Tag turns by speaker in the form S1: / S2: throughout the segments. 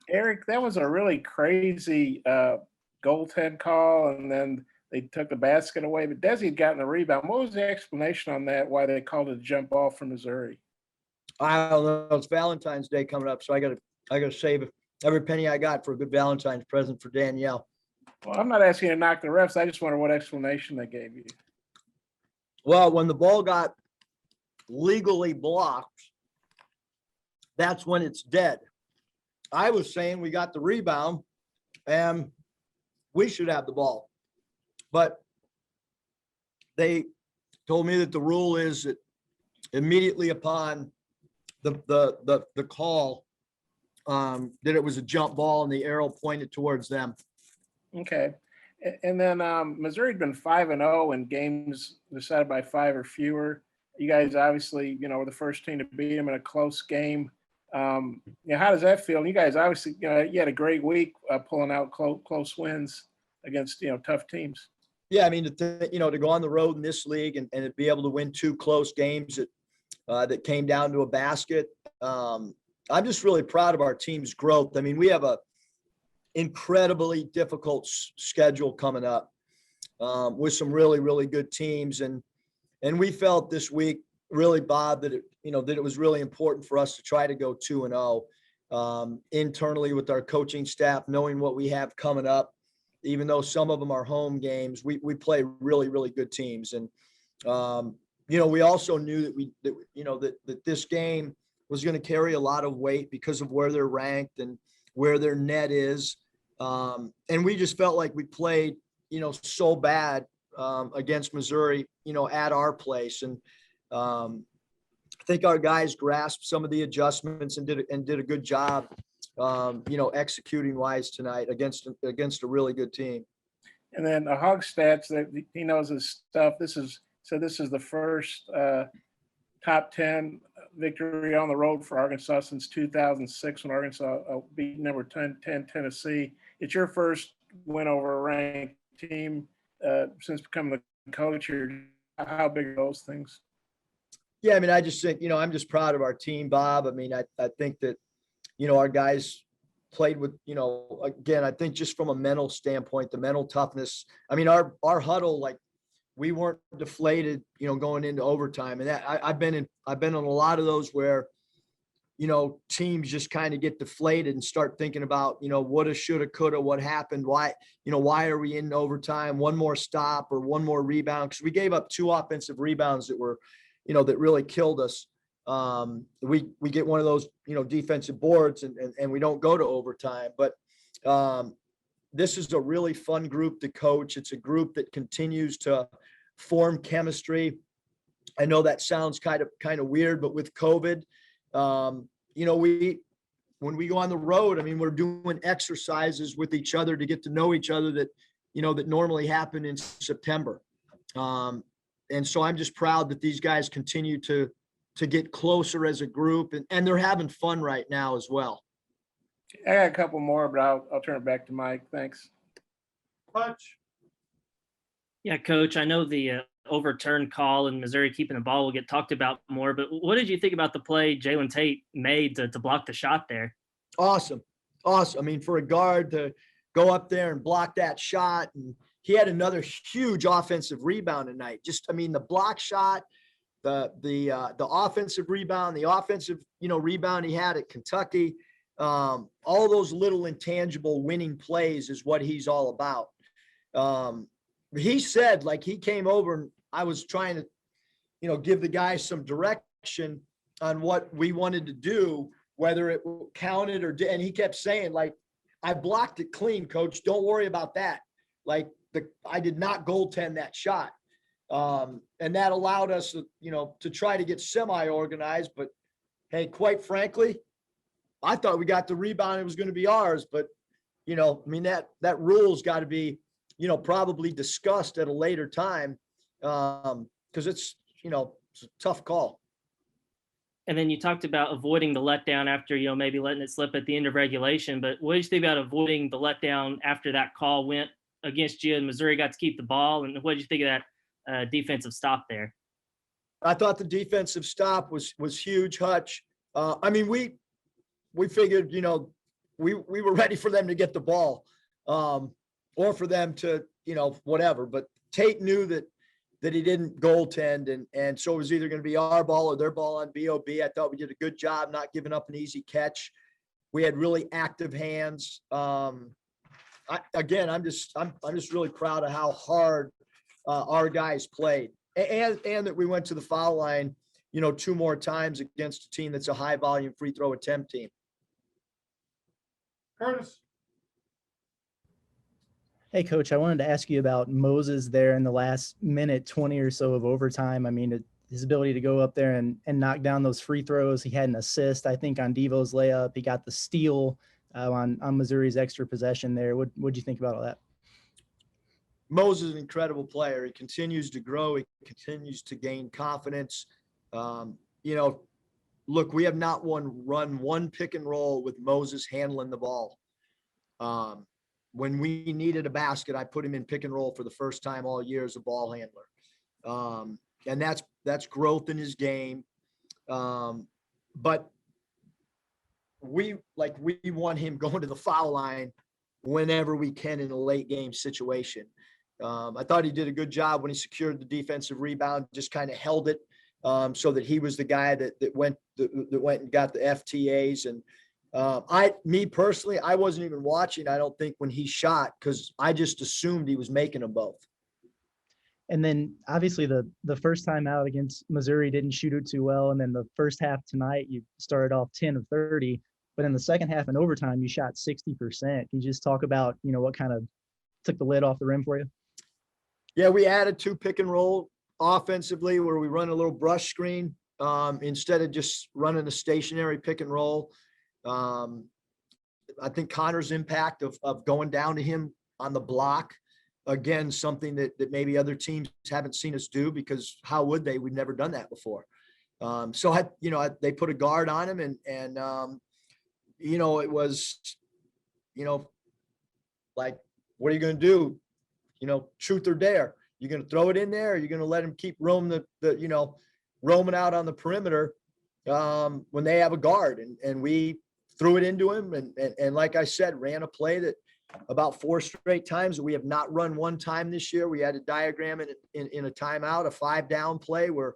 S1: Eric, that was a really crazy goaltend call, and then they took the basket away. But Desi had gotten a rebound. What was the explanation on that? Why they called it a jump ball for Missouri?
S2: I don't know. It's Valentine's Day coming up, so I gotta save every penny I got for a good Valentine's present for Danielle.
S1: Well, I'm not asking you to knock the refs. I just wonder what explanation they gave you.
S2: Well, when the ball got legally blocked, that's when it's dead. I was saying we got the rebound and we should have the ball. But they told me that the rule is that immediately upon the call, that it was a jump ball and the arrow pointed towards them.
S1: Okay. And then Missouri had been 5-0 in games decided by 5 or fewer. You guys obviously, were the first team to beat them in a close game. How does that feel? You guys obviously, you had a great week pulling out close wins against, tough teams.
S2: Yeah, I mean, to go on the road in this league and to be able to win 2 close games that came down to a basket. I'm just really proud of our team's growth. I mean, we have a incredibly difficult schedule coming up with some really, really good teams. And we felt this week, really, Bob, that it was really important for us to try to go 2-0 internally with our coaching staff, knowing what we have coming up. Even though some of them are home games, we play really, really good teams. And, we also knew that this game was going to carry a lot of weight because of where they're ranked and where their net is. And we just felt like we played, so bad against Missouri, at our place. And I think our guys grasped some of the adjustments and did a good job, executing wise tonight against a really good team.
S1: And then the Hog stats, that he knows his stuff. This is the first top 10 victory on the road for Arkansas since 2006 when Arkansas beat number 10 Tennessee. It's your first win over a ranked team since becoming the coach here. How big are those things?
S2: Yeah, I mean, I just think, I'm just proud of our team, Bob. I mean, I think that, our guys played with, again, I think just from a mental standpoint, the mental toughness. I mean, our huddle, like, we weren't deflated, going into overtime. And that I've been in a lot of those where, teams just kind of get deflated and start thinking about, woulda, shoulda, coulda, what happened, why are we in overtime, one more stop or one more rebound? Because we gave up 2 offensive rebounds that were, that really killed us. We get one of those, defensive boards and we don't go to overtime. But this is a really fun group to coach. It's a group that continues to form chemistry. I know that sounds kind of weird, but with COVID, when we go on the road, I mean, we're doing exercises with each other to get to know each other that, that normally happen in September. And so I'm just proud that these guys continue to get closer as a group, and they're having fun right now as well.
S1: I got a couple more, but I'll turn it back to Mike. Thanks.
S2: Coach.
S3: Yeah, Coach, I know the overturned call in Missouri keeping the ball will get talked about more, but what did you think about the play Jaylen Tate made to block the shot there?
S2: Awesome. I mean, for a guard to go up there and block that shot, and he had another huge offensive rebound tonight. Just, I mean, the block shot, the offensive rebound, the offensive, rebound he had at Kentucky, all those little intangible winning plays is what he's all about. He said, like, he came over and I was trying to, give the guys some direction on what we wanted to do, whether it counted or did. And he kept saying, like, I blocked it clean, coach. Don't worry about that. Like, I did not goaltend that shot. And that allowed us, to try to get semi-organized. But hey, quite frankly, I thought we got the rebound. It was going to be ours. But, I mean, that rule's got to be, probably discussed at a later time because it's a tough call.
S3: And then you talked about avoiding the letdown after, maybe letting it slip at the end of regulation. But what did you think about avoiding the letdown after that call went against you and Missouri got to keep the ball? And what did you think of that defensive stop there?
S2: I thought the defensive stop was huge, Hutch. I mean, we figured, we were ready for them to get the ball, or for them to, whatever. But Tate knew that he didn't goaltend, and so it was either going to be our ball or their ball on BOB. I thought we did a good job not giving up an easy catch. We had really active hands. I'm just really proud of how hard our guys played, and that we went to the foul line, 2 more times against a team that's a high volume free throw attempt team.
S4: Curtis.
S5: Hey, Coach, I wanted to ask you about Moses there in the last minute 20 or so of overtime. I mean, his ability to go up there and knock down those free throws. He had an assist, I think, on Devo's layup. He got the steal on Missouri's extra possession there. What'd you think about all that?
S2: Moses is an incredible player. He continues to grow. He continues to gain confidence. Look, we have not run one pick and roll with Moses handling the ball. When we needed a basket, I put him in pick and roll for the first time all year as a ball handler. And that's growth in his game. But we want him going to the foul line whenever we can in a late game situation. I thought he did a good job when he secured the defensive rebound, just kind of held it, so that he was the guy that went and got the FTAs. And me personally, I wasn't even watching, I don't think, when he shot, because I just assumed he was making them both.
S5: And then obviously the first time out against Missouri didn't shoot it too well. And then the first half tonight, you started off 10 of 30, but in the second half and overtime, you shot 60%. Can you just talk about, what kind of took the lid off the rim for you?
S2: Yeah, we added 2 pick and roll offensively, where we run a little brush screen instead of just running a stationary pick and roll. I think Connor's impact of going down to him on the block, again, something that maybe other teams haven't seen us do, because how would they? We've never done that before. They put a guard on him, and it was, like, what are you going to do? Truth or dare. You're going to throw it in there, or you're going to let him keep roaming roaming out on the perimeter when they have a guard. And we threw it into him. And like I said, ran a play that about 4 straight times that we have not run one time this year. We had a diagram in a timeout, a 5-down play where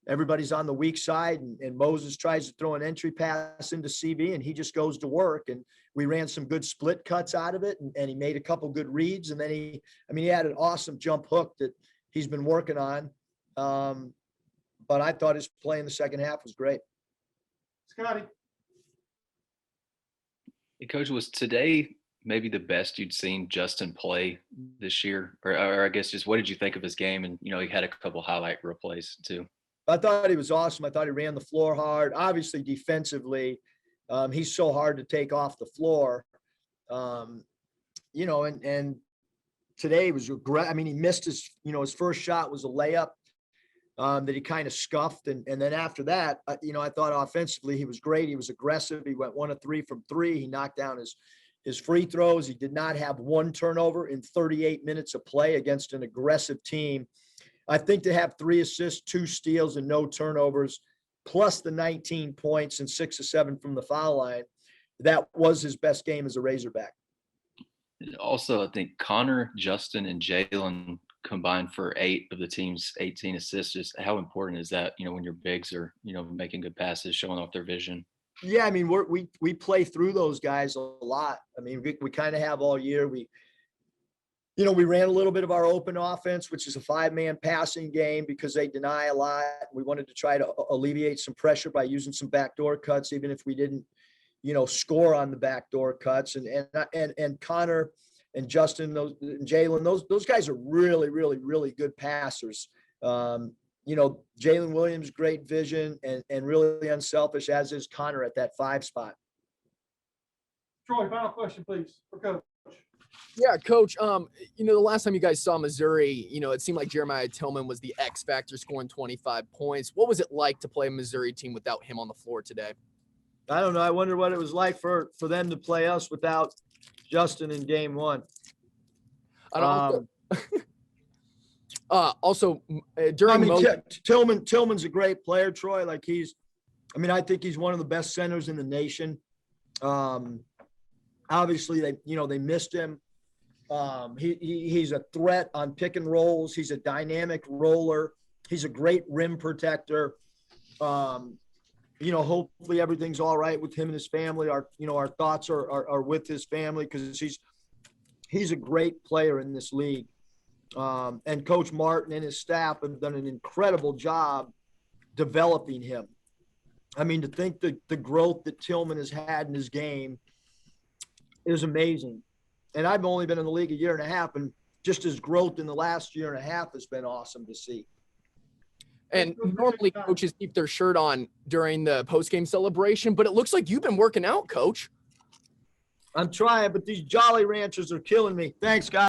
S2: everybody's on the weak side, and Moses tries to throw an entry pass into CV, and he just goes to work. And we ran some good split cuts out of it, and he made a couple good reads. And then he had an awesome jump hook that he's been working on. But I thought his play in the second half was great.
S4: Scotty.
S6: Hey, Coach, was today maybe the best you'd seen Justin play this year? Or I guess just what did you think of his game? And, he had a couple highlight replays too.
S2: I thought he was awesome. I thought he ran the floor hard. Obviously, defensively, he's so hard to take off the floor. And today was great. I mean, he missed his first shot was a layup that he kind of scuffed. And then after that, I thought offensively he was great. He was aggressive. He went 1 of 3 from 3. He knocked down his free throws. He did not have 1 turnover in 38 minutes of play against an aggressive team. I think to have 3 assists, 2 steals, and no turnovers, plus the 19 points and 6 of 7 from the foul line, that was his best game as a Razorback.
S6: Also, I think Connor, Justin, and Jaylen combined for 8 of the team's 18 assists. Just how important is that, when your bigs are, making good passes, showing off their vision?
S2: Yeah, I mean, we play through those guys a lot. I mean, we kind of have all year. We ran a little bit of our open offense, which is a 5-man passing game, because they deny a lot. We wanted to try to alleviate some pressure by using some backdoor cuts, even if we didn't, score on the backdoor cuts. And Connor and Justin, and Jaylen, those guys are really, really, really good passers. Jaylen Williams, great vision and really unselfish, as is Connor at that 5 spot.
S4: Troy, final question, please, for Coach.
S7: Yeah, Coach, the last time you guys saw Missouri, it seemed like Jeremiah Tillman was the X factor, scoring 25 points. What was it like to play a Missouri team without him on the floor today?
S2: I don't know. I wonder what it was like for them to play us without Justin in game 1. Tillman's a great player, Troy. Like I think he's one of the best centers in the nation. Obviously, they missed him. He's a threat on pick and rolls. He's a dynamic roller. He's a great rim protector. Hopefully everything's all right with him and his family. Our thoughts are with his family because he's a great player in this league. And Coach Martin and his staff have done an incredible job developing him. I mean, to think the growth that Tillman has had in his game is amazing. And I've only been in the league a year and a half, and just his growth in the last year and a half has been awesome to see.
S7: And normally coaches keep their shirt on during the post-game celebration, but it looks like you've been working out, Coach.
S2: I'm trying, but these Jolly Ranchers are killing me. Thanks, guys.